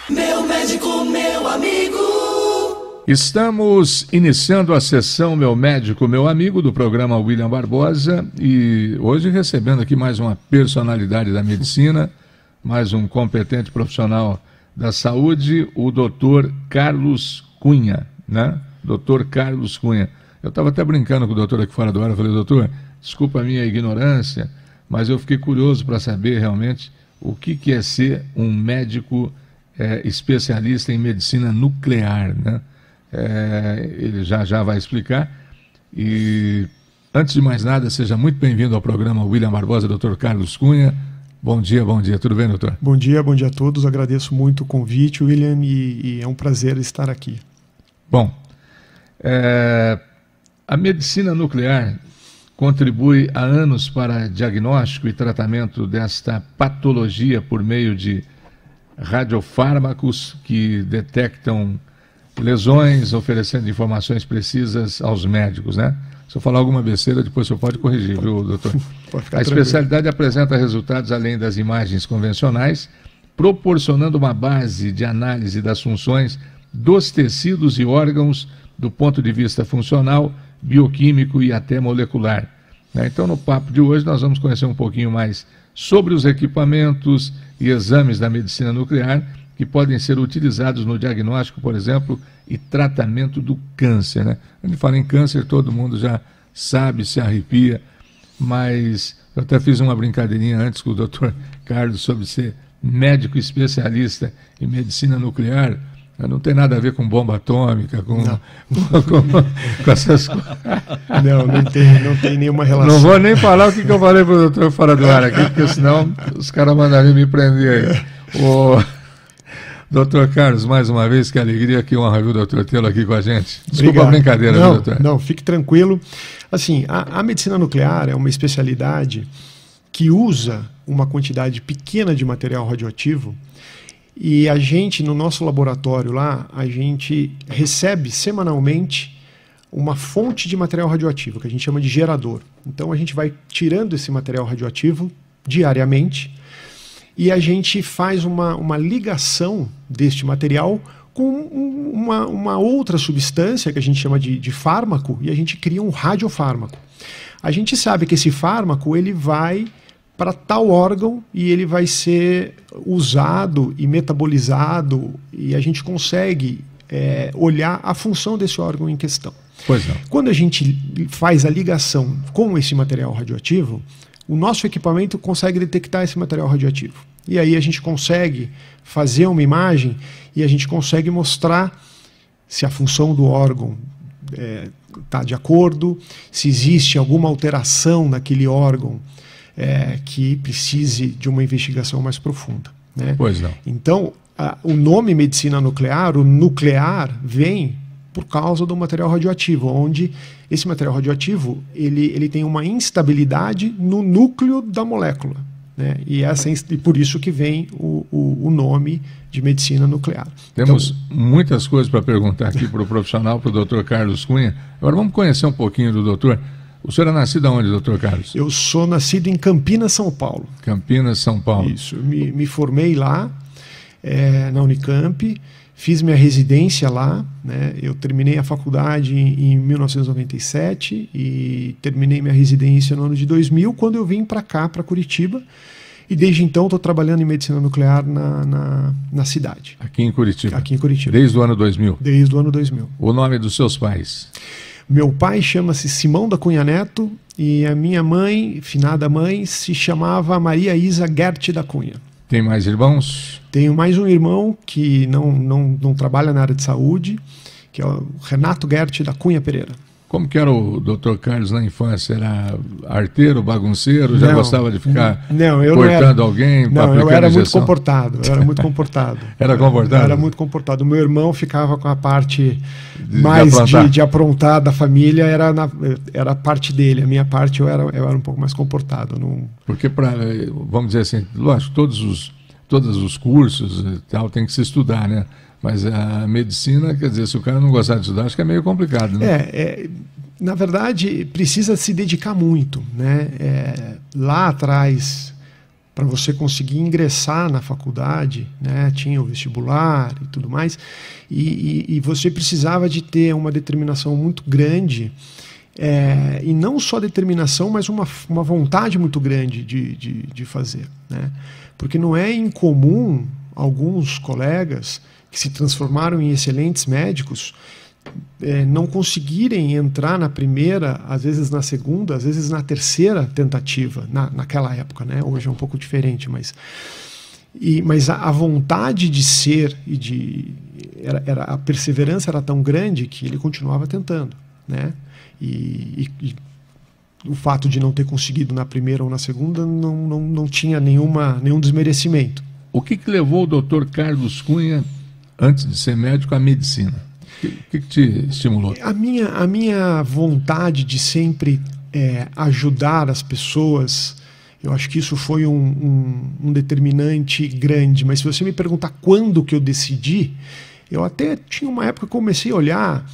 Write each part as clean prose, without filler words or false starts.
Meu médico, meu amigo. Estamos iniciando a sessão Meu Médico, Meu Amigo, do programa William Barbosa, e hoje recebendo aqui mais uma personalidade da medicina, mais um competente profissional da saúde, o Dr. Carlos Cunha, né? Dr. Carlos Cunha. Eu estava até brincando com o doutor aqui fora do ar, eu falei, doutor, desculpa a minha ignorância, mas eu fiquei curioso para saber realmente o que é ser um médico especialista em medicina nuclear, né? Ele já vai explicar. E antes de mais nada, seja muito bem-vindo ao programa William Barbosa, Dr. Carlos Cunha. Bom dia, tudo bem, doutor? Bom dia a todos, agradeço muito o convite, William, e é um prazer estar aqui. Bom, a medicina nuclear contribui há anos para diagnóstico e tratamento desta patologia por meio de radiofármacos que detectam lesões, oferecendo informações precisas aos médicos, né? Se eu falar alguma besteira, depois o senhor pode corrigir, viu, doutor? A especialidade apresenta resultados além das imagens convencionais, proporcionando uma base de análise das funções dos tecidos e órgãos do ponto de vista funcional, bioquímico e até molecular. Então, no papo de hoje, nós vamos conhecer um pouquinho mais sobre os equipamentos e exames da medicina nuclear que podem ser utilizados no diagnóstico, por exemplo, e tratamento do câncer, né? A gente fala em câncer, todo mundo já sabe, se arrepia, mas eu até fiz uma brincadeirinha antes com o Dr. Carlos sobre ser médico especialista em medicina nuclear. Não tem nada a ver com bomba atômica, com essas coisas. Não tem nenhuma relação. Não vou nem falar o que eu falei para o doutor fora do ar aqui, porque senão os caras mandariam me prender aí. Doutor Carlos, mais uma vez, que alegria, que honra, viu, doutor, tê-lo aqui com a gente. Desculpa a brincadeira, viu, doutor? Não, fique tranquilo. Assim, a medicina nuclear é uma especialidade que usa uma quantidade pequena de material radioativo e a gente, no nosso laboratório lá, a gente recebe semanalmente uma fonte de material radioativo, que a gente chama de gerador. Então, a gente vai tirando esse material radioativo diariamente e a gente faz uma ligação deste material com uma outra substância que a gente chama de fármaco, e a gente cria um radiofármaco. A gente sabe que esse fármaco ele vai para tal órgão e ele vai ser usado e metabolizado, e a gente consegue olhar a função desse órgão em questão. Pois não. Quando a gente faz a ligação com esse material radioativo, o nosso equipamento consegue detectar esse material radioativo. E aí a gente consegue fazer uma imagem e a gente consegue mostrar se a função do órgão está de acordo, se existe alguma alteração naquele órgão que precise de uma investigação mais profunda, né? Pois não. Então, o nome medicina nuclear, o nuclear, vem por causa do material radioativo, onde esse material radioativo ele tem uma instabilidade no núcleo da molécula, né? E por isso que vem o nome de medicina nuclear. Temos muitas coisas para perguntar aqui para o profissional, para o Dr. Carlos Cunha. Agora vamos conhecer um pouquinho do doutor. O senhor é nascido aonde, doutor Carlos? Eu sou nascido em Campinas, São Paulo. Campinas, São Paulo. Isso, me formei lá, na Unicamp. Fiz minha residência lá, né? Eu terminei a faculdade em 1997 e terminei minha residência no ano de 2000, quando eu vim para cá, para Curitiba. E desde então estou trabalhando em medicina nuclear na cidade. Aqui em Curitiba? Aqui em Curitiba. Desde o ano 2000? Desde o ano 2000. O nome dos seus pais? Meu pai chama-se Simão da Cunha Neto e a minha mãe, finada mãe, se chamava Maria Isa Gert da Cunha. Tem mais irmãos? Tenho mais um irmão que não trabalha na área de saúde, que é o Renato Gert da Cunha Pereira. Como que era o Dr. Carlos na infância? Era arteiro, bagunceiro? Já gostava de ficar cortando alguém? Não, eu era muito comportado. Era muito comportado. Era comportado? Era muito comportado. O meu irmão ficava com a parte de aprontar da família, era a parte dele. A minha parte eu era um pouco mais comportado. Porque, vamos dizer assim, lógico, todos os cursos e tal tem que se estudar, né? Mas a medicina, quer dizer, se o cara não gostar de estudar, acho que é meio complicado, né? Na verdade, precisa se dedicar muito, né? Lá atrás, para você conseguir ingressar na faculdade, né? Tinha o vestibular e tudo mais, e você precisava de ter uma determinação muito grande, e não só determinação, mas uma vontade muito grande de fazer, né? Porque não é incomum alguns colegas que se transformaram em excelentes médicos não conseguirem entrar na primeira, às vezes na segunda, às vezes na terceira tentativa, naquela época, né? Hoje é um pouco diferente, mas a vontade de ser a perseverança era tão grande que ele continuava tentando, né? E o fato de não ter conseguido na primeira ou na segunda não tinha nenhum desmerecimento. O que levou o Dr. Carlos Cunha, antes de ser médico, à medicina? O que te estimulou? A minha vontade de sempre ajudar as pessoas, eu acho que isso foi um determinante grande. Mas se você me perguntar quando que eu decidi, eu até tinha uma época que comecei a olhar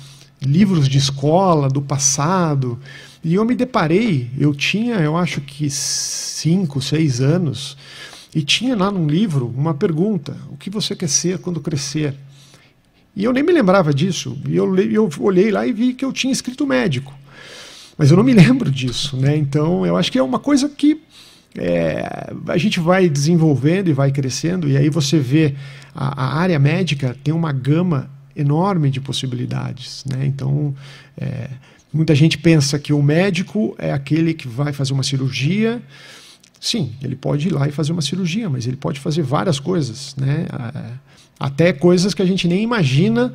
livros de escola, do passado, e eu me deparei, eu acho que 5, 6 anos, e tinha lá num livro uma pergunta: o que você quer ser quando crescer? E eu nem me lembrava disso. E eu olhei lá e vi que eu tinha escrito médico. Mas eu não me lembro disso, né? Então, eu acho que é uma coisa que a gente vai desenvolvendo e vai crescendo. E aí você vê a área médica tem uma gama enorme de possibilidades, né? Então, muita gente pensa que o médico é aquele que vai fazer uma cirurgia. Sim, ele pode ir lá e fazer uma cirurgia, mas ele pode fazer várias coisas, né? Até coisas que a gente nem imagina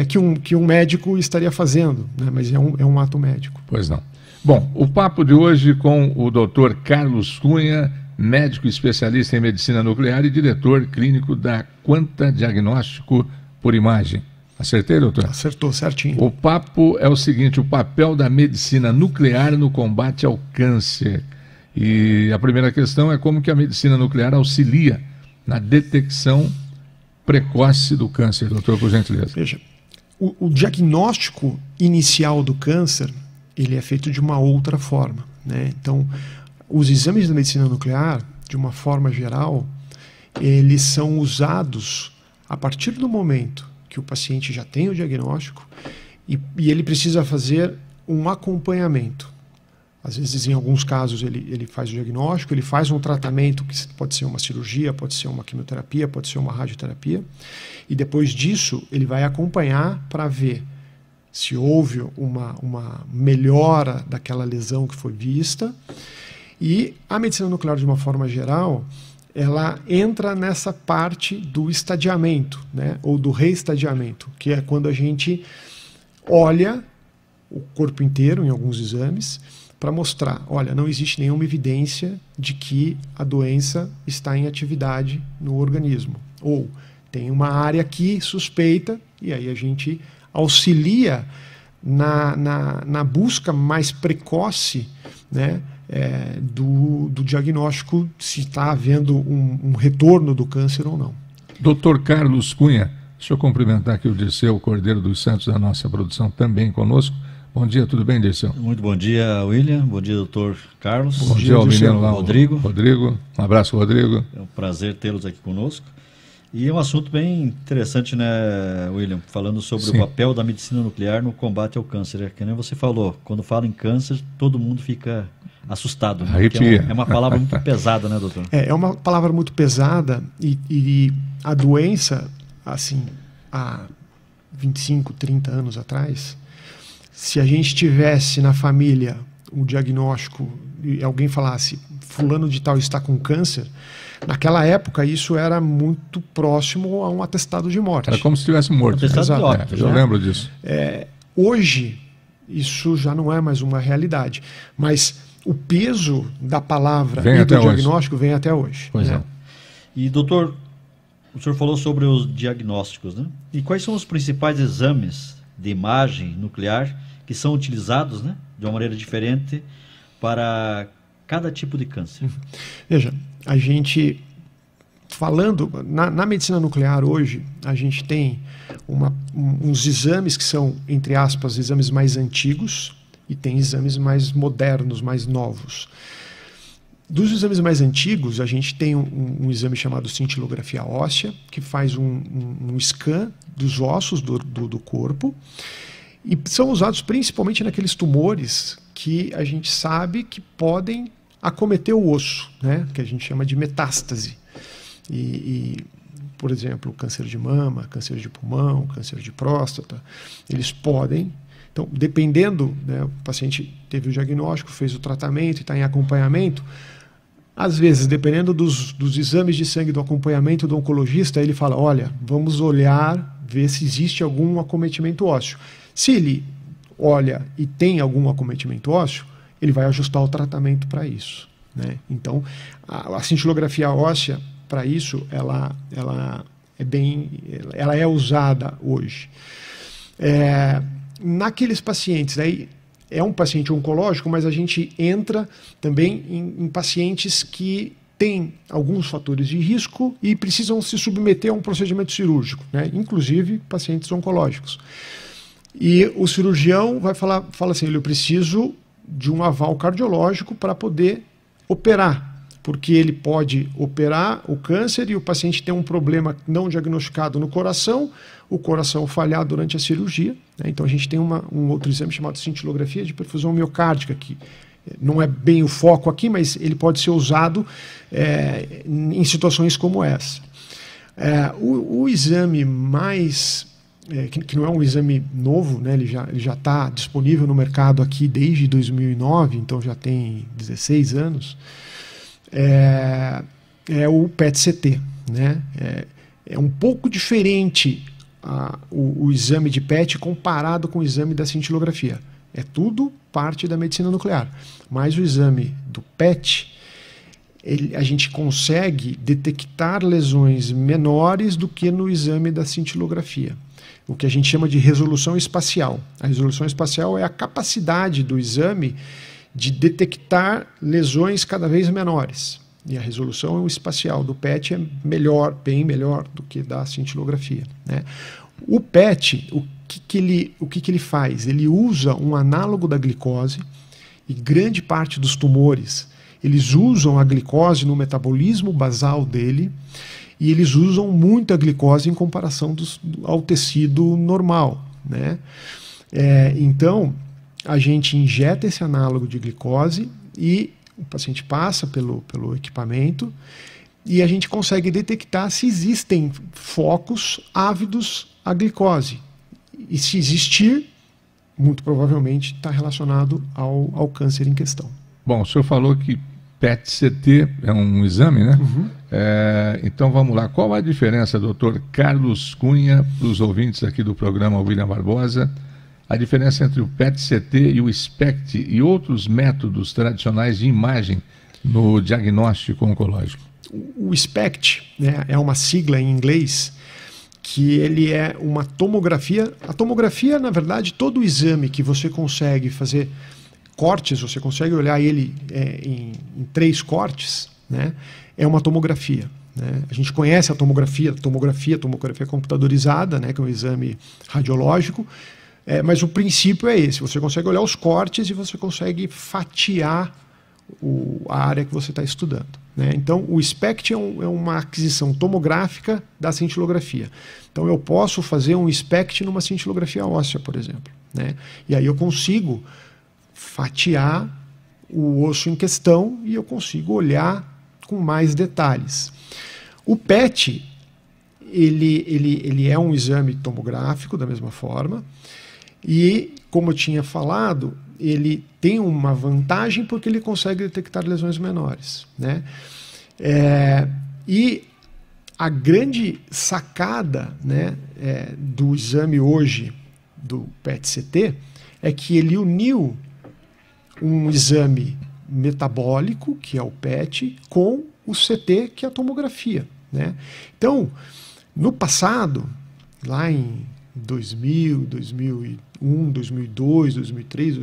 que um médico estaria fazendo, né? Mas é um ato médico. Pois não. Bom, o papo de hoje com o Dr. Carlos Cunha, médico especialista em medicina nuclear e diretor clínico da Quanta Diagnóstico por Imagem. Acertei, doutor? Acertou, certinho. O papo é o seguinte: o papel da medicina nuclear no combate ao câncer. E a primeira questão é como que a medicina nuclear auxilia na detecção precoce do câncer, doutor, por gentileza. Veja, o diagnóstico inicial do câncer, ele é feito de uma outra forma, né? Então, os exames da medicina nuclear, de uma forma geral, eles são usados a partir do momento que o paciente já tem o diagnóstico e ele precisa fazer um acompanhamento. Às vezes, em alguns casos, ele faz o diagnóstico, ele faz um tratamento que pode ser uma cirurgia, pode ser uma quimioterapia, pode ser uma radioterapia, e depois disso ele vai acompanhar para ver se houve uma melhora daquela lesão que foi vista. E a medicina nuclear, de uma forma geral, ela entra nessa parte do estadiamento, né, ou do reestadiamento, que é quando a gente olha o corpo inteiro em alguns exames para mostrar, olha, não existe nenhuma evidência de que a doença está em atividade no organismo. Ou tem uma área aqui suspeita, e aí a gente auxilia na busca mais precoce, né, do diagnóstico, se está havendo um retorno do câncer ou não. Dr. Carlos Cunha, deixa eu cumprimentar aqui o Dirceu Cordeiro dos Santos, da nossa produção, também conosco. Bom dia, tudo bem, Dirceu? Muito bom dia, William. Bom dia, doutor Carlos. Bom dia ao menino lá, Rodrigo. Rodrigo. Um abraço, Rodrigo. É um prazer tê-los aqui conosco. E é um assunto bem interessante, né, William? Falando sobre o papel da medicina nuclear no combate ao câncer. É que nem você falou, quando fala em câncer, todo mundo fica assustado. Né? É uma palavra muito pesada, né, doutor? É uma palavra muito pesada e a doença, assim, há 25, 30 anos atrás, se a gente tivesse na família um diagnóstico e alguém falasse fulano de tal está com câncer, naquela época isso era muito próximo a um atestado de morte. Era como se estivesse morto. Atestado de óbito, eu lembro disso. Hoje, isso já não é mais uma realidade, mas o peso da palavra e do diagnóstico vem até hoje. Pois é. E, doutor, o senhor falou sobre os diagnósticos, né? E quais são os principais exames de imagem nuclear que são utilizados, né, de uma maneira diferente para cada tipo de câncer? Veja, a gente, falando, na medicina nuclear hoje, a gente tem uns exames que são, entre aspas, exames mais antigos e tem exames mais modernos, mais novos. Dos exames mais antigos, a gente tem um exame chamado cintilografia óssea, que faz um scan dos ossos do corpo, e são usados principalmente naqueles tumores que a gente sabe que podem acometer o osso, né? Que a gente chama de metástase. Por exemplo, câncer de mama, câncer de pulmão, câncer de próstata, eles podem. Então, dependendo, né, o paciente teve o diagnóstico, fez o tratamento e está em acompanhamento, às vezes, dependendo dos exames de sangue do acompanhamento do oncologista, ele fala, olha, vamos olhar, ver se existe algum acometimento ósseo. Se ele olha e tem algum acometimento ósseo, ele vai ajustar o tratamento para isso, né? Então, a cintilografia óssea, para isso, ela é usada hoje. Naqueles pacientes, aí é um paciente oncológico, mas a gente entra também em pacientes que têm alguns fatores de risco e precisam se submeter a um procedimento cirúrgico, né? Inclusive pacientes oncológicos. E o cirurgião fala assim, eu preciso de um aval cardiológico para poder operar, porque ele pode operar o câncer e o paciente tem um problema não diagnosticado no coração, o coração falhar durante a cirurgia, né? Então a gente tem um outro exame chamado cintilografia de perfusão miocárdica, que não é bem o foco aqui, mas ele pode ser usado em situações como essa. O exame mais... que não é um exame novo, né? Ele já está disponível no mercado aqui desde 2009, então já tem 16 anos, é o PET-CT, né? É um pouco diferente o exame de PET comparado com o exame da cintilografia. É tudo parte da medicina nuclear. Mas o exame do PET, a gente consegue detectar lesões menores do que no exame da cintilografia. O que a gente chama de resolução espacial. A resolução espacial é a capacidade do exame de detectar lesões cada vez menores. E a resolução espacial do PET é melhor, bem melhor do que da cintilografia, né? O PET, o que ele faz? Ele usa um análogo da glicose, e grande parte dos tumores, eles usam a glicose no metabolismo basal dele, e eles usam muito a glicose em comparação ao tecido normal, né? Então, a gente injeta esse análogo de glicose e o paciente passa pelo equipamento e a gente consegue detectar se existem focos ávidos à glicose. E se existir, muito provavelmente está relacionado ao câncer em questão. Bom, o senhor falou que PET-CT é um exame, né? Uhum. Então vamos lá. Qual a diferença, doutor Carlos Cunha, para os ouvintes aqui do programa William Barbosa, a diferença entre o PET-CT e o SPECT e outros métodos tradicionais de imagem no diagnóstico oncológico? O SPECT, né, é uma sigla em inglês que ele é uma tomografia. A tomografia, na verdade, todo o exame que você consegue fazer cortes, você consegue olhar ele em 3 cortes, né, é uma tomografia, né? A gente conhece a tomografia computadorizada, né, que é um exame radiológico, mas o princípio é esse: você consegue olhar os cortes e você consegue fatiar a área que você está estudando, né? Então, o SPECT é uma aquisição tomográfica da cintilografia. Então, eu posso fazer um SPECT numa cintilografia óssea, por exemplo, né? E aí eu consigo fatiar o osso em questão e eu consigo olhar com mais detalhes. O PET, ele é um exame tomográfico da mesma forma e, como eu tinha falado, ele tem uma vantagem porque ele consegue detectar lesões menores, né? E a grande sacada, né, do exame hoje do PET-CT é que ele uniu um exame metabólico, que é o PET, com o CT, que é a tomografia, né? Então, no passado, lá em 2000, 2001, 2002, 2003,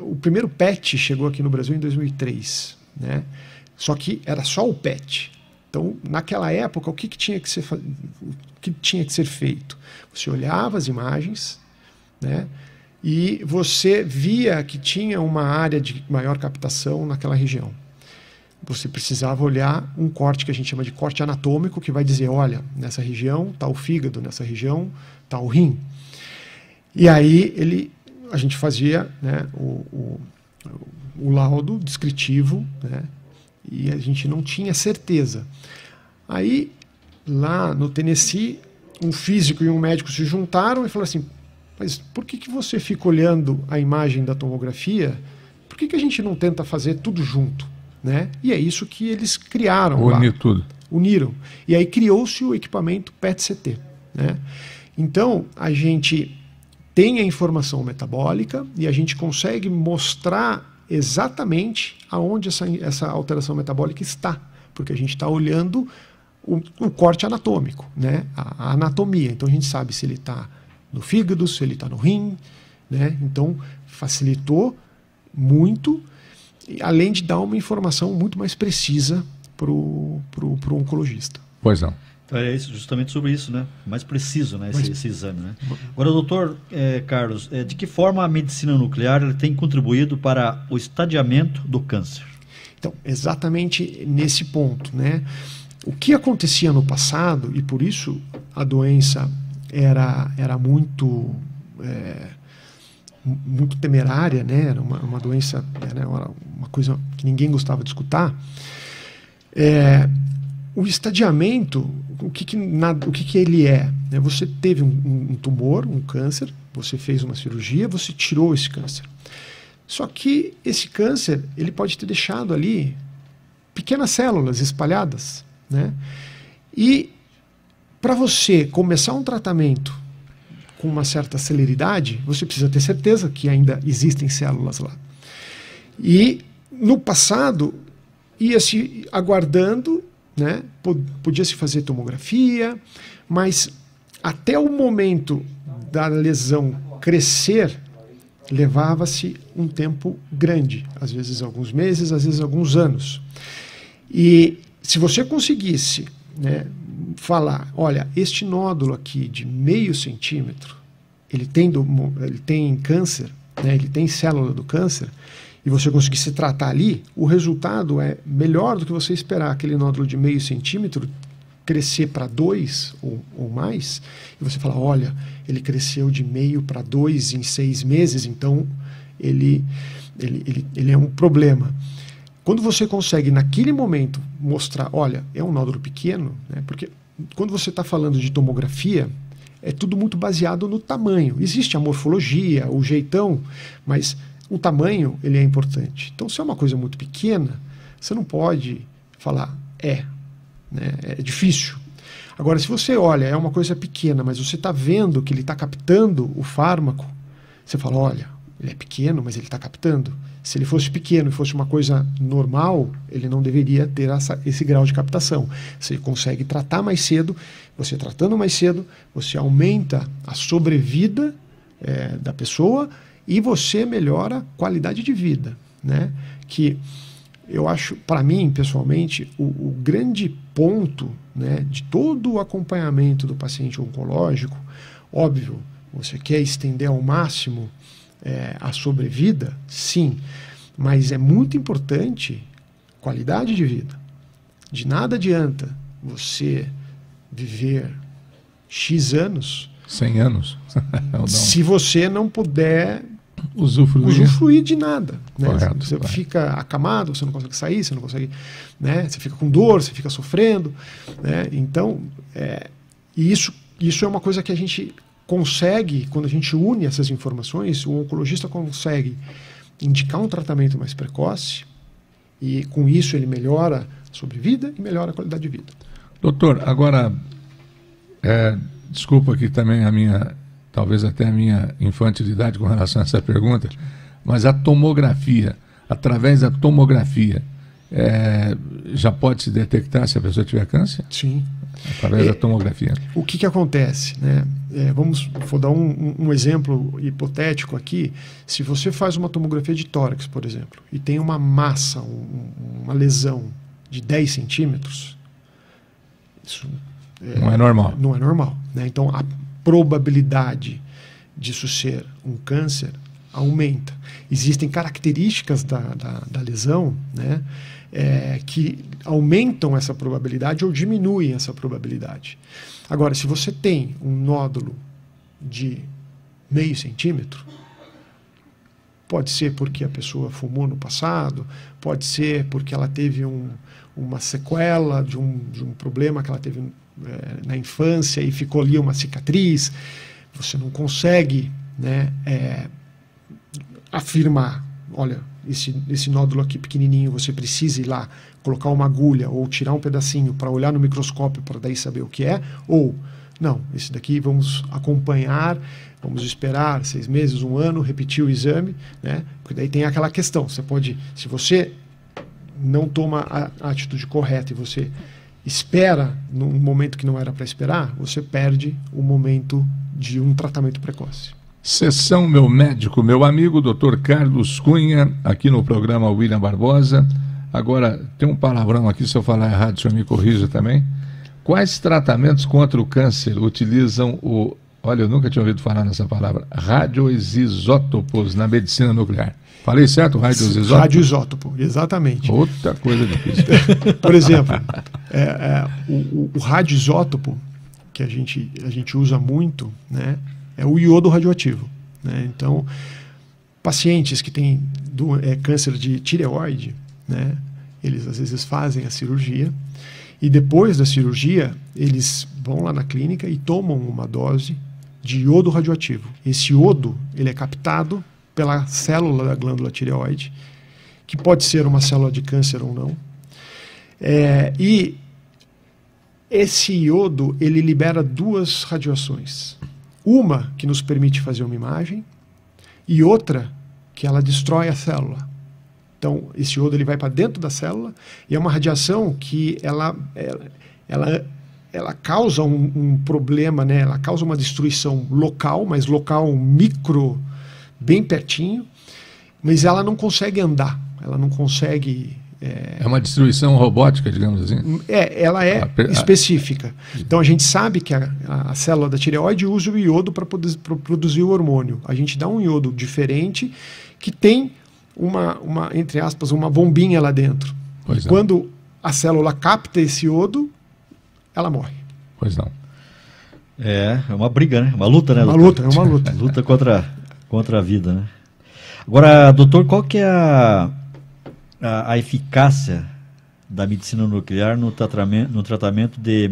o primeiro PET chegou aqui no Brasil em 2003, né? Só que era só o PET. Então, naquela época, o que tinha que ser feito? Você olhava as imagens, né, e você via que tinha uma área de maior captação naquela região. Você precisava olhar um corte que a gente chama de corte anatômico, que vai dizer, olha, nessa região está o fígado, nessa região está o rim. E aí a gente fazia, né, o laudo descritivo, né, e a gente não tinha certeza. Aí, lá no Tennessee, um físico e um médico se juntaram e falaram assim, mas por que você fica olhando a imagem da tomografia? Por que a gente não tenta fazer tudo junto? Né? E é isso que eles criaram. Unir tudo. Uniram. E aí criou-se o equipamento PET-CT. Né? Então, a gente tem a informação metabólica e a gente consegue mostrar exatamente aonde essa alteração metabólica está, porque a gente está olhando o corte anatômico, né? A anatomia. Então a gente sabe se ele está no fígado, se ele está no rim, né? Então facilitou muito, além de dar uma informação muito mais precisa para o oncologista. Pois não. Então é justamente sobre isso, né? Mais preciso, né? Esse exame, né? Agora, doutor Carlos, de que forma a medicina nuclear ele tem contribuído para o estadiamento do câncer? Então, exatamente nesse ponto, né? O que acontecia no passado, e por isso a doença era muito temerária, né? Era uma doença, era uma coisa que ninguém gostava de escutar. O estadiamento, o que ele é? Você teve um tumor, um câncer, você fez uma cirurgia, você tirou esse câncer. Só que esse câncer, ele pode ter deixado ali pequenas células espalhadas, né? E para você começar um tratamento com uma certa celeridade, você precisa ter certeza que ainda existem células lá. E no passado, ia-se aguardando, né? Podia-se fazer tomografia, mas até o momento da lesão crescer, levava-se um tempo grande, às vezes alguns meses, às vezes alguns anos. E se você conseguisse, né, falar, olha, este nódulo aqui de 0,5 centímetro, ele tem câncer, né, ele tem célula do câncer, e você conseguisse tratar ali, o resultado é melhor do que você esperar aquele nódulo de 0,5 centímetro crescer para 2 ou mais, e você fala, olha, ele cresceu de 0,5 para 2 em 6 meses, então ele é um problema. Quando você consegue, naquele momento, mostrar, olha, é um nódulo pequeno, né, porque quando você está falando de tomografia, é tudo muito baseado no tamanho. Existe a morfologia, o jeitão, mas o tamanho ele é importante. Então, se é uma coisa muito pequena, você não pode falar, né, é difícil. Agora, se você olha, é uma coisa pequena, mas você está vendo que ele está captando o fármaco, você fala, olha, ele é pequeno, mas ele está captando. Se ele fosse pequeno e fosse uma coisa normal, ele não deveria ter esse grau de captação. Você consegue tratar mais cedo, você tratando mais cedo, você aumenta a sobrevida da pessoa e você melhora a qualidade de vida, né? Que eu acho, para mim, pessoalmente, o grande ponto, né, de todo o acompanhamento do paciente oncológico, óbvio, você quer estender ao máximo a sobrevida, sim, mas é muito importante qualidade de vida. De nada adianta você viver X anos, 100 anos, se você não puder usufruir de nada, né? Correto, você fica acamado, você não consegue sair, você não consegue, né? Você fica com dor, você fica sofrendo, né? Então, isso é uma coisa que a gente consegue, quando a gente une essas informações, o oncologista consegue indicar um tratamento mais precoce e com isso ele melhora a sobrevida e melhora a qualidade de vida. Doutor, agora, desculpa aqui também talvez até a minha infantilidade com relação a essa pergunta, mas a tomografia, através da tomografia, já pode se detectar se a pessoa tiver câncer? Sim. Através da tomografia. O que acontece, né? Vou dar um exemplo hipotético aqui. Se você faz uma tomografia de tórax, por exemplo, e tem uma massa, uma lesão de 10 centímetros, isso não é normal. Não é normal, né? Então, a probabilidade disso ser um câncer aumenta. Existem características da lesão, né, que aumentam essa probabilidade ou diminuem essa probabilidade. Agora, se você tem um nódulo de meio centímetro, pode ser porque a pessoa fumou no passado, pode ser porque ela teve uma sequela de um problema que ela teve na infância e ficou ali uma cicatriz. Você não consegue, né, afirmar, olha, esse nódulo aqui pequenininho, você precisa ir lá colocar uma agulha ou tirar um pedacinho para olhar no microscópio para daí saber o que é, ou não, esse daqui vamos acompanhar, vamos esperar 6 meses, 1 ano, repetir o exame, né? Porque daí tem aquela questão, você pode, se você não toma a atitude correta e você espera num momento que não era para esperar, você perde o momento de um tratamento precoce. Sessão Meu Médico, meu amigo Dr. Carlos Cunha, aqui no programa William Barbosa. Agora, tem um palavrão aqui, se eu falar errado, o senhor me corrija também. Quais tratamentos contra o câncer utilizam o... Olha, eu nunca tinha ouvido falar nessa palavra. Radioisótopos na medicina nuclear. Falei certo? Radioisótopo? Radioisótopo, exatamente. Outra coisa difícil. Por exemplo, o radioisótopo, que a gente usa muito, né, é o iodo radioativo, né? Então, pacientes que têm câncer de tireoide, né, eles às vezes fazem a cirurgia e depois da cirurgia eles vão lá na clínica e tomam uma dose de iodo radioativo. Esse iodo, ele é captado pela célula da glândula tireoide, que pode ser uma célula de câncer ou não. E esse iodo, ele libera 2 radiações. Uma que nos permite fazer uma imagem e outra que ela destrói a célula. Então, esse iodo ele vai para dentro da célula e é uma radiação que ela causa um problema, né? Ela causa uma destruição local, mas local micro, bem pertinho, mas ela não consegue andar, ela não consegue... É uma destruição robótica, digamos assim? Ela é específica. Então a gente sabe que a célula da tireoide usa o iodo para produzir o hormônio. A gente dá um iodo diferente que tem entre aspas, uma bombinha lá dentro. Pois e quando a célula capta esse iodo, ela morre. Pois não. É uma briga, né? Uma luta, né? É uma luta. Luta contra a vida, né? Agora, doutor, qual que é a eficácia da medicina nuclear no tratamento de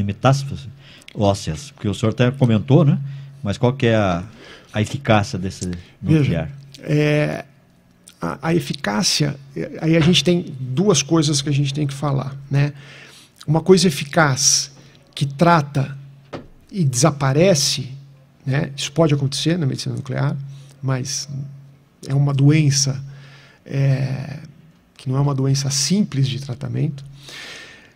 metástases ósseas? Porque o senhor até comentou, né? Mas qual que é a eficácia desse nuclear? Veja, a eficácia, aí a gente tem 2 coisas que a gente tem que falar, né? Uma coisa eficaz que trata e desaparece, né? Isso pode acontecer na medicina nuclear, mas é uma doença que não é uma doença simples de tratamento,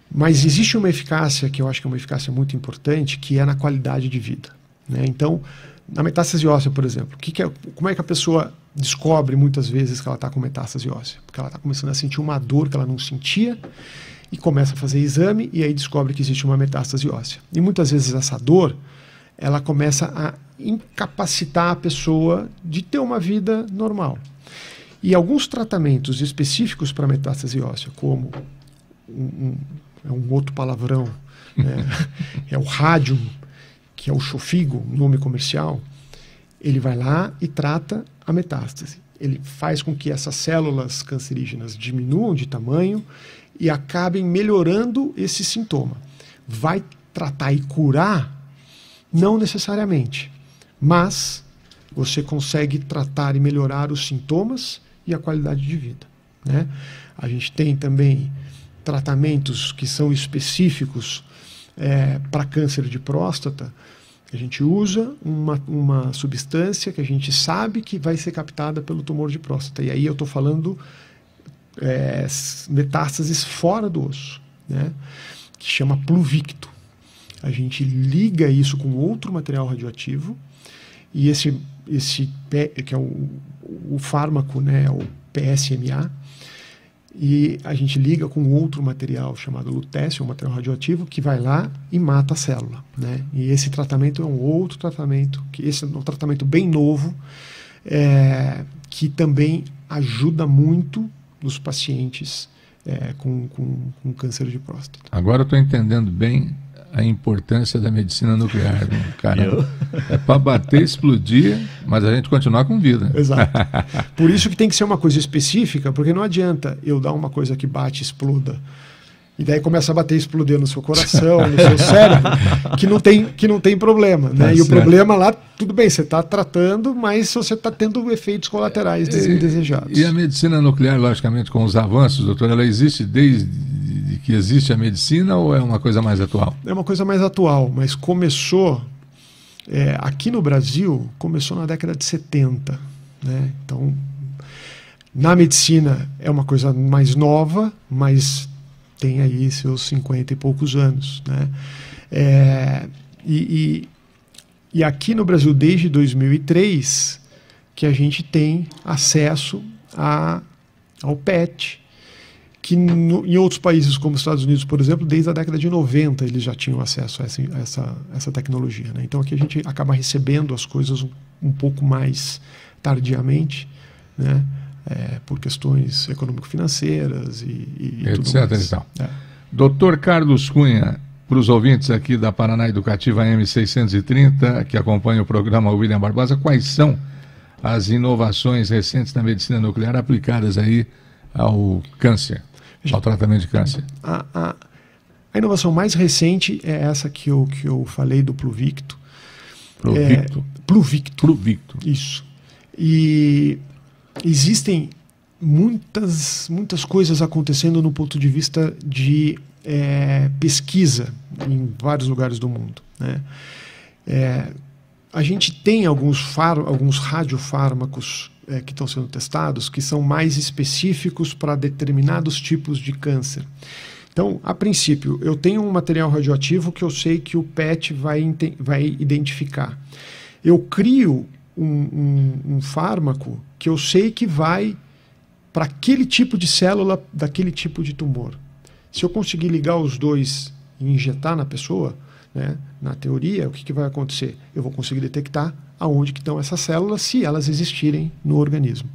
mas existe uma eficácia que eu acho que é uma eficácia muito importante, que é na qualidade de vida, né? Então, na metástase óssea, por exemplo, como é que a pessoa descobre muitas vezes que ela está com metástase óssea? Porque ela está começando a sentir uma dor que ela não sentia e começa a fazer exame e aí descobre que existe uma metástase óssea. E muitas vezes essa dor, ela começa a incapacitar a pessoa de ter uma vida normal. E alguns tratamentos específicos para metástase óssea, como um outro palavrão, é o rádio, que é o Xofigo, nome comercial, ele vai lá e trata a metástase. Ele faz com que essas células cancerígenas diminuam de tamanho e acabem melhorando esse sintoma. Vai tratar e curar? Não necessariamente, mas você consegue tratar e melhorar os sintomas e a qualidade de vida, né? A gente tem também tratamentos que são específicos para câncer de próstata. A gente usa uma substância que a gente sabe que vai ser captada pelo tumor de próstata. E aí eu estou falando metástases fora do osso, né? Que chama Pluvicto. A gente liga isso com outro material radioativo e esse que é o fármaco, né, o PSMA, e a gente liga com outro material chamado lutécio, um material radioativo, que vai lá e mata a célula, né? E esse tratamento é um outro tratamento, que esse é um tratamento bem novo, que também ajuda muito nos pacientes com câncer de próstata. Agora eu estou entendendo bem a importância da medicina nuclear, né? Cara, é para bater, explodir, mas a gente continuar com vida. Exato. Por isso que tem que ser uma coisa específica, porque não adianta eu dar uma coisa que bate e exploda, e daí começa a bater e explodir no seu coração, no seu cérebro, que não tem problema, né? E o problema lá, tudo bem, você está tratando, mas você está tendo efeitos colaterais indesejados. E a medicina nuclear, logicamente, com os avanços, doutor, ela existe desde que existe a medicina ou é uma coisa mais atual? É uma coisa mais atual, mas começou, aqui no Brasil, começou na década de 70, né? Então, na medicina é uma coisa mais nova, mas tem aí seus 50 e poucos anos, né? E aqui no Brasil, desde 2003, que a gente tem acesso ao PET, que em outros países, como os Estados Unidos, por exemplo, desde a década de 90 eles já tinham acesso a essa tecnologia, né? Então aqui a gente acaba recebendo as coisas um pouco mais tardiamente, né? Por questões econômico-financeiras e tudo mais. Então. Dr. Carlos Cunha, para os ouvintes aqui da Paraná Educativa M630, que acompanham o programa William Barbosa, quais são as inovações recentes na medicina nuclear aplicadas aí ao câncer, ao tratamento de câncer? A inovação mais recente é essa que eu falei do Pluvicto. Pluvicto. Isso. E existem muitas coisas acontecendo no ponto de vista de pesquisa em vários lugares do mundo, né? A gente tem alguns radiofármacos que estão sendo testados que são mais específicos para determinados tipos de câncer. Então, a princípio, eu tenho um material radioativo que eu sei que o PET vai identificar. Eu crio um fármaco que eu sei que vai para aquele tipo de célula daquele tipo de tumor. Se eu conseguir ligar os dois e injetar na pessoa, né, na teoria, o que vai acontecer? Eu vou conseguir detectar aonde que estão essas células, se elas existirem no organismo.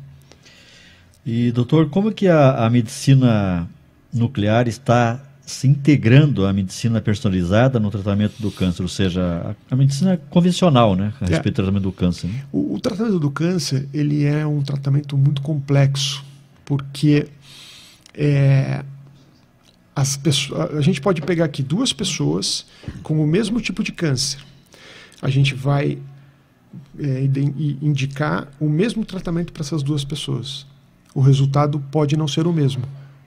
E, doutor, como que a medicina nuclear está se integrando à medicina personalizada no tratamento do câncer, ou seja, a medicina convencional, né, a respeito do tratamento do câncer? Né? O tratamento do câncer, ele é um tratamento muito complexo, porque a gente pode pegar aqui duas pessoas com o mesmo tipo de câncer. A gente vai indicar o mesmo tratamento para essas duas pessoas. O resultado pode não ser o mesmo,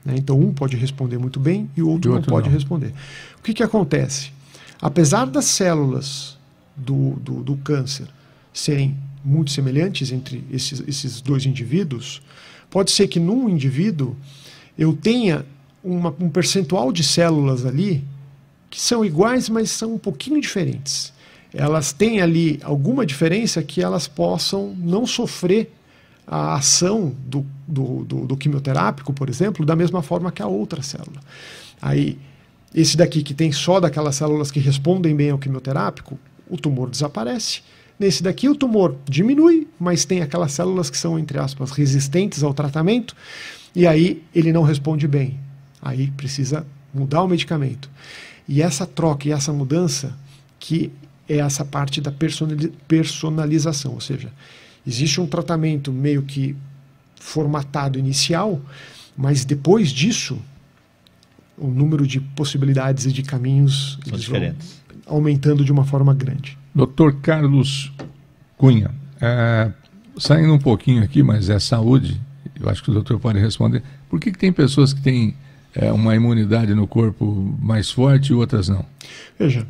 né? Então, um pode responder muito bem e o outro não pode responder. O que acontece? Apesar das células do câncer serem muito semelhantes entre esses dois indivíduos, pode ser que num indivíduo eu tenha um percentual de células ali que são iguais, mas são um pouquinho diferentes. Elas têm ali alguma diferença que elas possam não sofrer a ação do quimioterápico, por exemplo, da mesma forma que a outra célula. Aí, esse daqui que tem só daquelas células que respondem bem ao quimioterápico, o tumor desaparece. Nesse daqui o tumor diminui, mas tem aquelas células que são, entre aspas, resistentes ao tratamento, e aí ele não responde bem. Aí precisa mudar o medicamento. E essa troca e essa mudança que é essa parte da personalização, ou seja, existe um tratamento meio que formatado inicial, mas depois disso, o número de possibilidades e de caminhos são diferentes, vão aumentando de uma forma grande. Dr. Carlos Cunha, saindo um pouquinho aqui, mas é saúde, eu acho que o doutor pode responder. Por que tem pessoas que têm uma imunidade no corpo mais forte e outras não? Veja,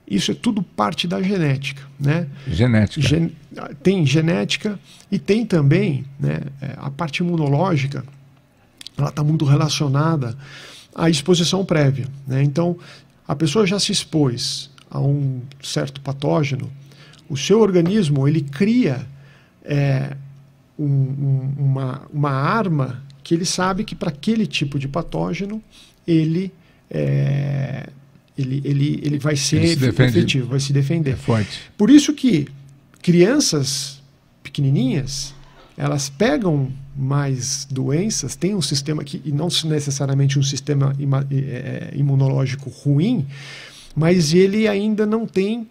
isso é tudo parte da genética, né? Genética. Tem genética e tem também, né, a parte imunológica, ela está muito relacionada à exposição prévia, né? Então, a pessoa já se expôs a um certo patógeno, o seu organismo ele cria uma arma que ele sabe que para aquele tipo de patógeno ele vai ser efetivo, vai se defender. É forte. Por isso que crianças pequenininhas, elas pegam mais doenças, tem um sistema que, e não necessariamente um sistema imunológico ruim, mas ele ainda não tem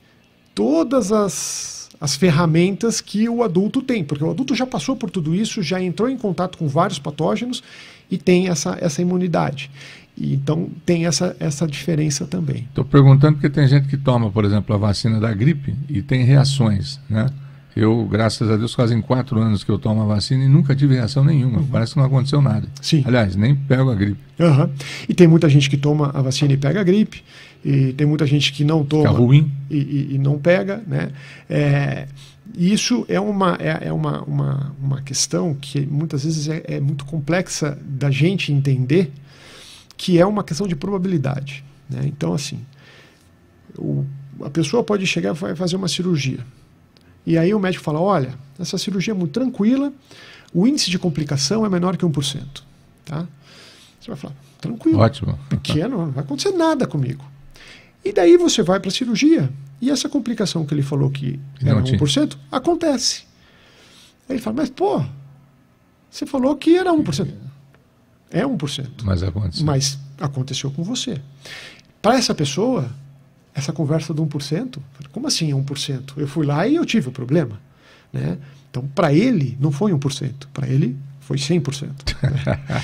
todas as ferramentas que o adulto tem, porque o adulto já passou por tudo isso, já entrou em contato com vários patógenos e tem essa imunidade. E então tem essa diferença também. Estou perguntando porque tem gente que toma, por exemplo, a vacina da gripe e tem reações, né? Eu, graças a Deus, fazem 4 anos que eu tomo a vacina e nunca tive reação nenhuma. Parece que não aconteceu nada. Sim. Aliás, nem pego a gripe. Uhum. E tem muita gente que toma a vacina e pega a gripe. E tem muita gente que não toma. Fica ruim. E não pega, né? Isso é uma questão que muitas vezes é muito complexa da gente entender, que é uma questão de probabilidade, né? Então, assim, a pessoa pode chegar e vai fazer uma cirurgia. E aí o médico fala, olha, essa cirurgia é muito tranquila, o índice de complicação é menor que 1%. Tá? Você vai falar, tranquilo. Ótimo. Pequeno, não vai acontecer nada comigo. E daí você vai para a cirurgia e essa complicação que ele falou que era 1%, acontece. Aí ele fala, mas pô, você falou que era 1%. É 1%. Mas aconteceu com você. Para essa pessoa, essa conversa do 1%, como assim 1%? Eu fui lá e eu tive o problema, né? Então, para ele, não foi 1%, para ele foi 100%. Né?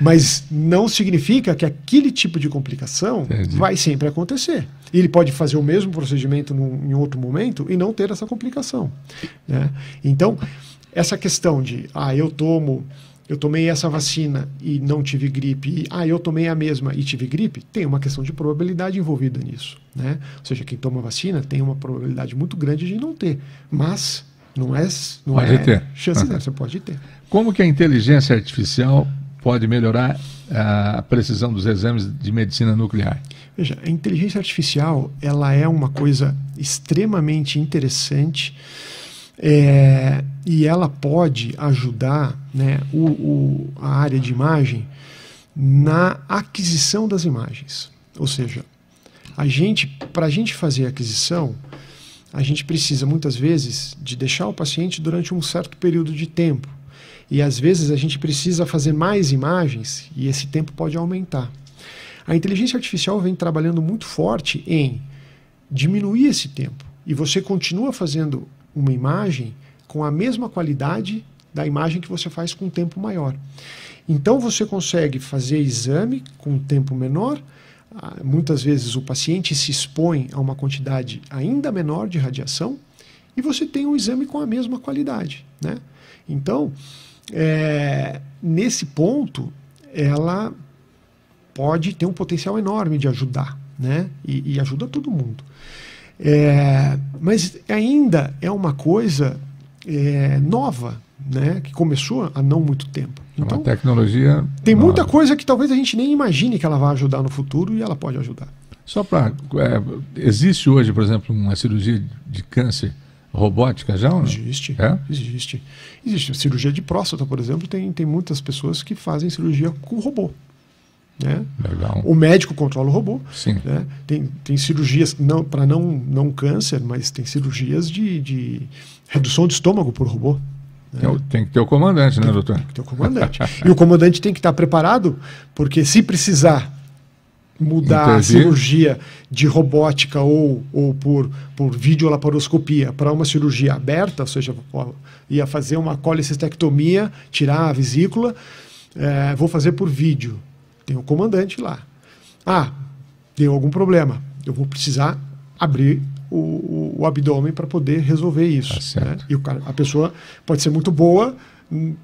Mas não significa que aquele tipo de complicação vai sempre acontecer. Ele pode fazer o mesmo procedimento em outro momento e não ter essa complicação, né? Então, essa questão de, eu tomei essa vacina e não tive gripe, eu tomei a mesma e tive gripe, tem uma questão de probabilidade envolvida nisso, né? Ou seja, quem toma vacina tem uma probabilidade muito grande de não ter, mas não é ter. Chance dela, você pode ter. Como que a inteligência artificial pode melhorar a precisão dos exames de medicina nuclear? Veja, a inteligência artificial, ela é uma coisa extremamente interessante, e ela pode ajudar, né, a área de imagem na aquisição das imagens. Ou seja, para a gente fazer a aquisição, a gente precisa muitas vezes de deixar o paciente durante um certo período de tempo. E às vezes a gente precisa fazer mais imagens e esse tempo pode aumentar. A inteligência artificial vem trabalhando muito forte em diminuir esse tempo. E você continua fazendo uma imagem com a mesma qualidade da imagem que você faz com um tempo maior. Então você consegue fazer exame com um tempo menor. Muitas vezes o paciente se expõe a uma quantidade ainda menor de radiação e você tem um exame com a mesma qualidade, né? Então, nesse ponto, ela pode ter um potencial enorme de ajudar, né? E ajuda todo mundo. Mas ainda é uma coisa nova, né? Que começou há não muito tempo. Então, uma tecnologia tem nova. muita coisa que talvez a gente nem imagine que ela vai ajudar no futuro e ela pode ajudar. Só para... existe hoje, por exemplo, uma cirurgia de câncer robótica já? Ou não? Existe. Existe. Existe. Cirurgia de próstata, por exemplo, tem muitas pessoas que fazem cirurgia com robô. Né? Legal. O médico controla o robô. Sim. Né? Tem cirurgias para não câncer, mas tem cirurgias de redução de estômago por robô. Né? Tem que ter o comandante, né, doutor? Tem que ter o comandante. E o comandante tem que estar preparado, porque se precisar mudar a cirurgia de robótica ou por videolaparoscopia para uma cirurgia aberta, ou seja, ia fazer uma colecistectomia, tirar a vesícula, vou fazer por vídeo. Tem o comandante lá. Deu algum problema. Eu vou precisar abrir o abdômen para poder resolver isso. Tá, né? E a pessoa pode ser muito boa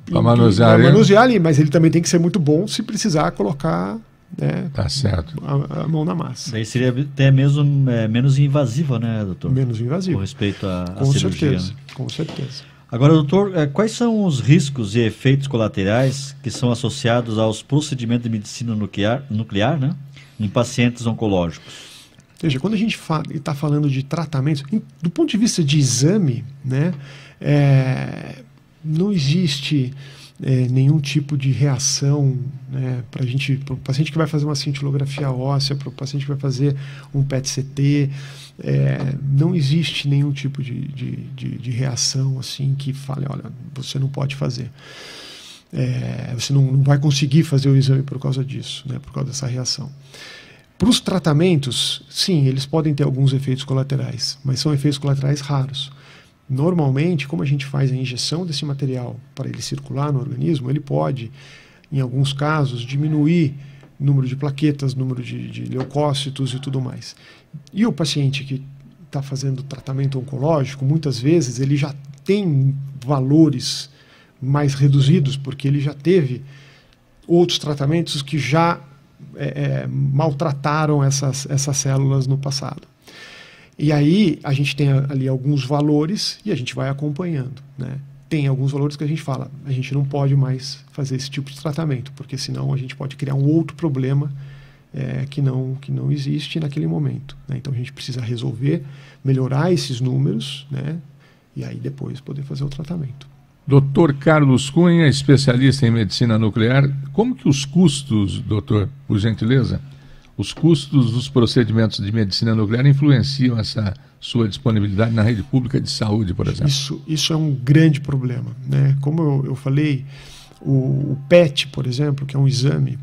para manusear ali, mas ele também tem que ser muito bom se precisar colocar, né, tá certo, a mão na massa. Daí seria até mesmo menos invasiva, né, doutor? Menos invasiva. Com respeito à com cirurgia. Certeza, né? Com certeza. Agora, doutor, quais são os riscos e efeitos colaterais que são associados aos procedimentos de medicina nuclear, né, em pacientes oncológicos? Veja, quando a gente está falando de tratamentos, do ponto de vista de exame, né, não existe nenhum tipo de reação, né, para o paciente que vai fazer uma cintilografia óssea, para o paciente que vai fazer um PET-CT, não existe nenhum tipo de reação assim que fale, olha, você não pode fazer. Você não vai conseguir fazer o exame por causa disso, né, por causa dessa reação. Para os tratamentos, sim, eles podem ter alguns efeitos colaterais, mas são efeitos colaterais raros. Normalmente, como a gente faz a injeção desse material para ele circular no organismo, ele pode, em alguns casos, diminuir o número de plaquetas, número de leucócitos e tudo mais. E o paciente que está fazendo tratamento oncológico, muitas vezes ele já tem valores mais reduzidos, porque ele já teve outros tratamentos que já maltrataram essas células no passado. E aí a gente tem ali alguns valores e a gente vai acompanhando, né? Tem alguns valores que a gente fala, a gente não pode mais fazer esse tipo de tratamento, porque senão a gente pode criar um outro problema que não existe naquele momento, né? Então a gente precisa resolver, melhorar esses números, né? E aí depois poder fazer o tratamento. Dr. Carlos Cunha, especialista em medicina nuclear, como que os custos, doutor, por gentileza, os custos dos procedimentos de medicina nuclear influenciam essa sua disponibilidade na rede pública de saúde, por exemplo? Isso é um grande problema, né? Como eu falei, o PET, por exemplo, que é um exame,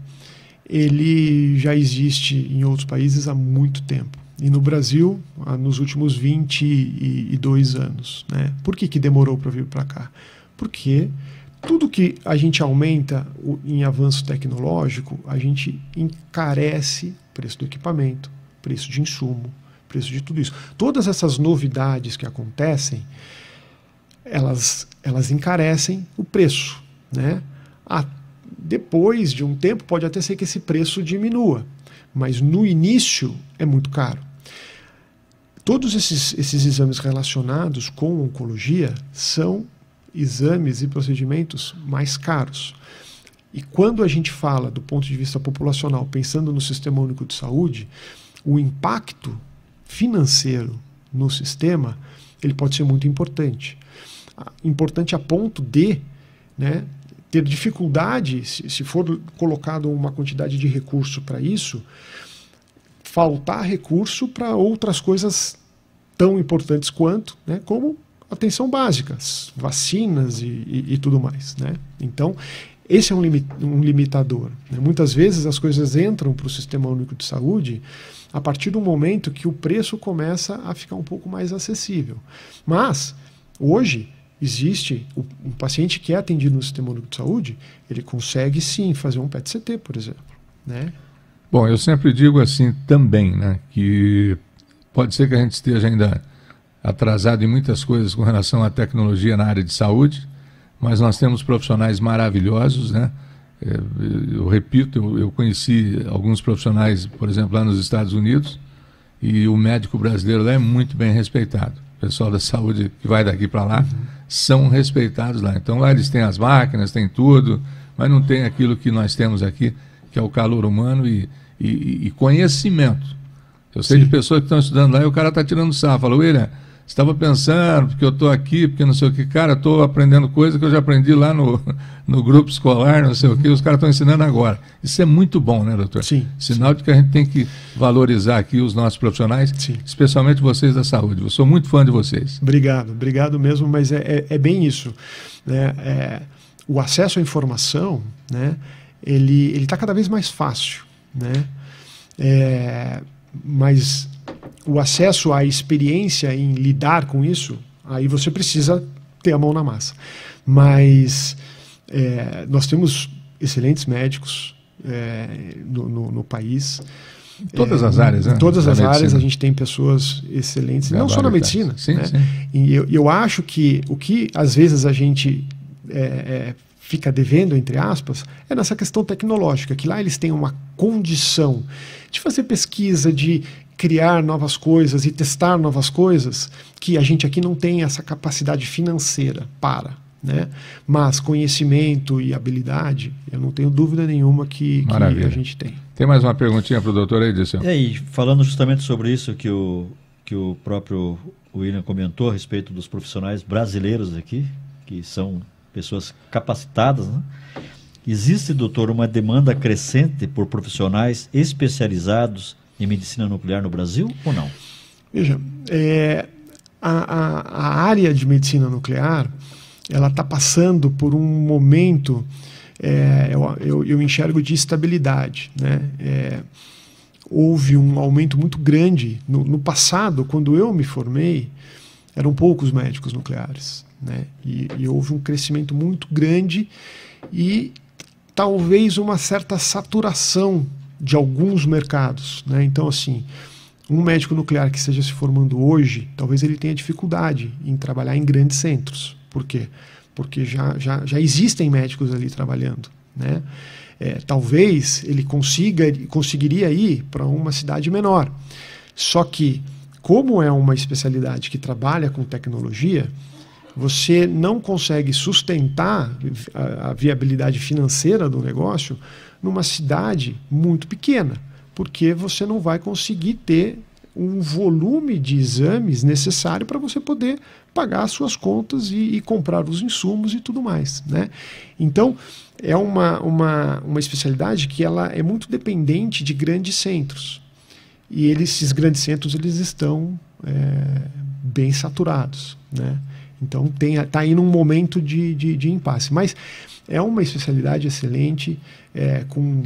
ele já existe em outros países há muito tempo. E no Brasil, nos últimos 22 anos, né? Por que demorou para vir para cá? Porque tudo que a gente aumenta em avanço tecnológico, a gente encarece o preço do equipamento, preço de insumo, preço de tudo isso. Todas essas novidades que acontecem, elas encarecem o preço, né? Depois de um tempo pode até ser que esse preço diminua, mas no início é muito caro. Todos esses exames relacionados com oncologia são exames e procedimentos mais caros. E quando a gente fala do ponto de vista populacional, pensando no Sistema Único de Saúde, o impacto financeiro no sistema, ele pode ser muito importante. Importante a ponto de, né, ter dificuldade, se for colocado uma quantidade de recurso para isso, faltar recurso para outras coisas tão importantes quanto, né, como atenção básica, vacinas e tudo mais, né? Então, esse é um limitador, né? Muitas vezes as coisas entram para o Sistema Único de Saúde a partir do momento que o preço começa a ficar um pouco mais acessível. Mas, hoje, existe um paciente que é atendido no Sistema Único de Saúde, ele consegue sim fazer um PET-CT, por exemplo, né? Bom, eu sempre digo assim também, né, que pode ser que a gente esteja ainda atrasado em muitas coisas com relação à tecnologia na área de saúde, mas nós temos profissionais maravilhosos, né? Eu repito, eu conheci alguns profissionais, por exemplo, lá nos Estados Unidos, e o médico brasileiro lá é muito bem respeitado. O pessoal da saúde que vai daqui para lá são respeitados lá. Então lá eles têm as máquinas, têm tudo, mas não tem aquilo que nós temos aqui, que é o calor humano e conhecimento. Eu sei de pessoas que estão estudando lá e o cara está tirando sarro. Fala, William, você estava pensando, porque eu estou aqui, porque não sei o que, cara, estou aprendendo coisa que eu já aprendi lá no grupo escolar, não sei o que, os caras estão ensinando agora. Isso é muito bom, né, doutor? Sim. Sinal de que a gente tem que valorizar aqui os nossos profissionais, sim, especialmente vocês da saúde. Eu sou muito fã de vocês. Obrigado mesmo, mas é bem isso, né? O acesso à informação, né, ele está cada vez mais fácil, né? Mas o acesso à experiência em lidar com isso, aí você precisa ter a mão na massa. Mas nós temos excelentes médicos no país. Em todas as áreas, né? Em todas as áreas a gente tem pessoas excelentes, não só na medicina. Sim, né? sim. E eu acho que o que às vezes a gente fica devendo, entre aspas, é nessa questão tecnológica, que lá eles têm uma condição de fazer pesquisa, de criar novas coisas e testar novas coisas, que a gente aqui não tem essa capacidade financeira para, né? Mas conhecimento e habilidade, eu não tenho dúvida nenhuma que a gente tem. Tem mais uma perguntinha para o doutor aí, Dirceu? E falando justamente sobre isso que o próprio William comentou a respeito dos profissionais brasileiros aqui, que são pessoas capacitadas, né? Existe, doutor, uma demanda crescente por profissionais especializados em medicina nuclear no Brasil ou não? Veja, a área de medicina nuclear, ela está passando por um momento, eu enxergo de estabilidade, né? Houve um aumento muito grande. No passado, quando eu me formei, eram poucos médicos nucleares, né? E houve um crescimento muito grande e talvez uma certa saturação de alguns mercados, né? Então, assim, um médico nuclear que esteja se formando hoje, talvez ele tenha dificuldade em trabalhar em grandes centros. Por quê? Porque já existem médicos ali trabalhando, né? Talvez ele conseguiria ir para uma cidade menor. Só que, como é uma especialidade que trabalha com tecnologia, você não consegue sustentar a viabilidade financeira do negócio numa cidade muito pequena, porque você não vai conseguir ter um volume de exames necessário para você poder pagar as suas contas e comprar os insumos e tudo mais, né? Então, é uma especialidade que ela é muito dependente de grandes centros. E esses grandes centros eles estão bem saturados, né? Então está aí num momento de impasse. Mas é uma especialidade excelente, com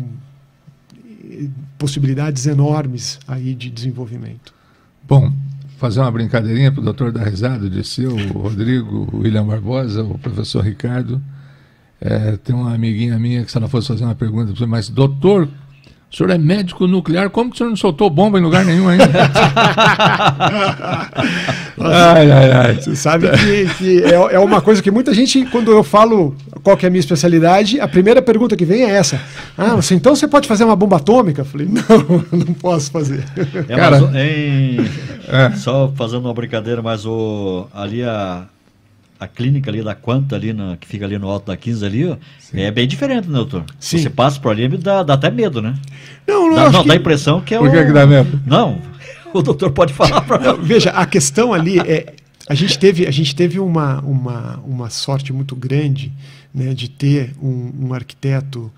possibilidades enormes aí de desenvolvimento. Bom, fazer uma brincadeirinha para o doutor dar risada, disse o Rodrigo, o William Barbosa, o professor Ricardo. Tem uma amiguinha minha que se ela fosse fazer uma pergunta, mas doutor, o senhor é médico nuclear, como que o senhor não soltou bomba em lugar nenhum ainda? Ai. Você sabe que é uma coisa que muita gente, quando eu falo qual que é a minha especialidade, a primeira pergunta que vem é essa. Então você pode fazer uma bomba atômica? Eu falei, não posso fazer. Só fazendo uma brincadeira, mas ali a clínica ali da Quanta, ali que fica ali no alto da 15 ali, ó, é bem diferente, né, doutor? Sim. Você passa por ali, dá até medo, né? Não, dá a impressão que é Por que dá medo? Não, o doutor pode falar para mim. Veja, a questão ali a gente teve uma sorte muito grande, né, de ter um arquiteto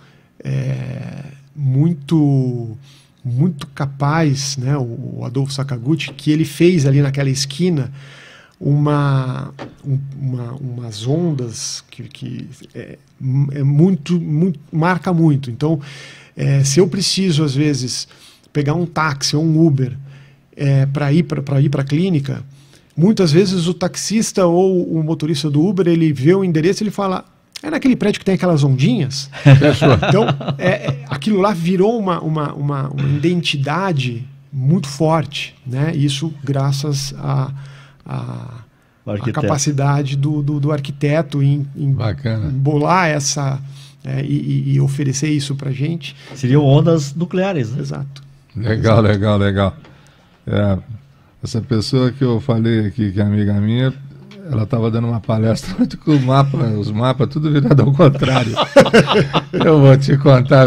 muito capaz, né, o Adolfo Sakaguchi, que ele fez ali naquela esquina umas ondas que marca muito. Então, se eu preciso às vezes pegar um táxi ou um Uber para ir para a clínica, muitas vezes o taxista ou o motorista do Uber, ele vê o endereço e ele fala: é naquele prédio que tem aquelas ondinhas? Então, aquilo lá virou uma identidade muito forte, né? Isso graças a capacidade do arquiteto em bolar essa e oferecer isso para a gente. Seriam ondas nucleares, né? Exato. Legal. Essa pessoa que eu falei aqui, que é amiga minha, ela estava dando uma palestra com os mapas tudo virado ao contrário. Eu vou te contar.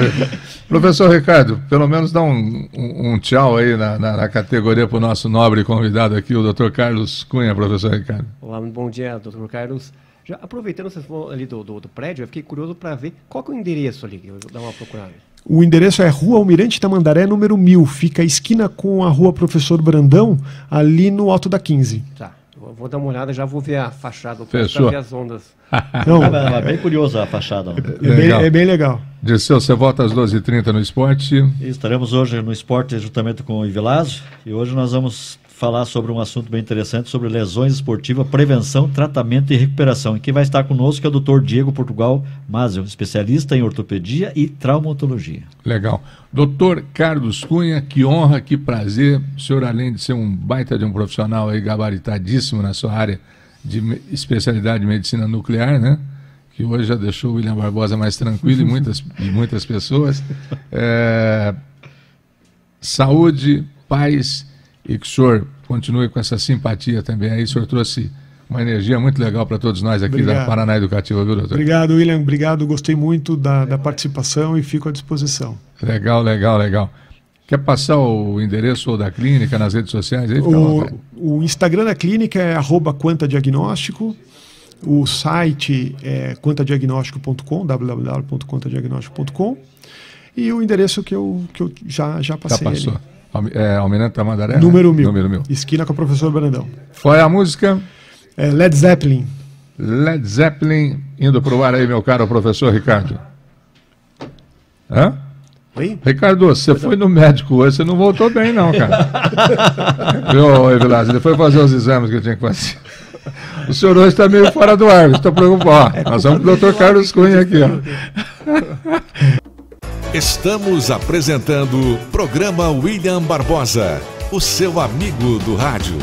Professor Ricardo, pelo menos dá um tchau aí na categoria para o nosso nobre convidado aqui, o Dr. Carlos Cunha, professor Ricardo. Olá, bom dia, Dr. Carlos. Já aproveitando você falou ali do prédio, eu fiquei curioso para ver qual que é o endereço ali, eu vou dar uma procurada. O endereço é Rua Almirante Tamandaré, número 1000, fica a esquina com a Rua Professor Brandão, ali no alto da 15. Tá, eu vou dar uma olhada, já vou ver a fachada, para ver as ondas. É bem curiosa a fachada. É bem legal. Dirceu, você volta às 12h30 no Esporte. Estaremos hoje no Esporte juntamente com o Ivilásio, e hoje nós vamos falar sobre um assunto bem interessante, sobre lesões esportivas, prevenção, tratamento e recuperação. E quem vai estar conosco é o Dr. Diego Portugal Mazio, especialista em ortopedia e traumatologia. Legal. Dr. Carlos Cunha, que honra, que prazer. O senhor, além de ser um baita de um profissional aí, gabaritadíssimo na sua área de especialidade de medicina nuclear, né? Que hoje já deixou o William Barbosa mais tranquilo e muitas pessoas. Saúde, paz, e que o senhor continue com essa simpatia também aí. O senhor trouxe uma energia muito legal para todos nós aqui da Paraná Educativa, viu, doutor? Obrigado, William. Obrigado. Gostei muito da participação e fico à disposição. Legal. Quer passar o endereço ou da clínica nas redes sociais? Aí o Instagram da clínica é @quantadiagnóstico O site é quantadiagnóstico.com, www.quantadiagnóstico.com, e o endereço que eu já passei. Já passou. Almirante Tamandaré? Número 1000. Número 1000. Esquina com o professor Brandão. Qual é a música? Led Zeppelin. Led Zeppelin, indo pro ar aí, meu caro professor Ricardo. Hã? Oi? Ricardo, você foi no médico hoje, você não voltou bem não, cara. Viu, Evilásio? Ele foi fazer os exames que eu tinha que fazer. O senhor hoje está meio fora do ar, estou preocupado. Nós vamos pro Dr. Carlos Cunha aqui, ó. Estamos apresentando o programa William Barbosa, o seu amigo do rádio.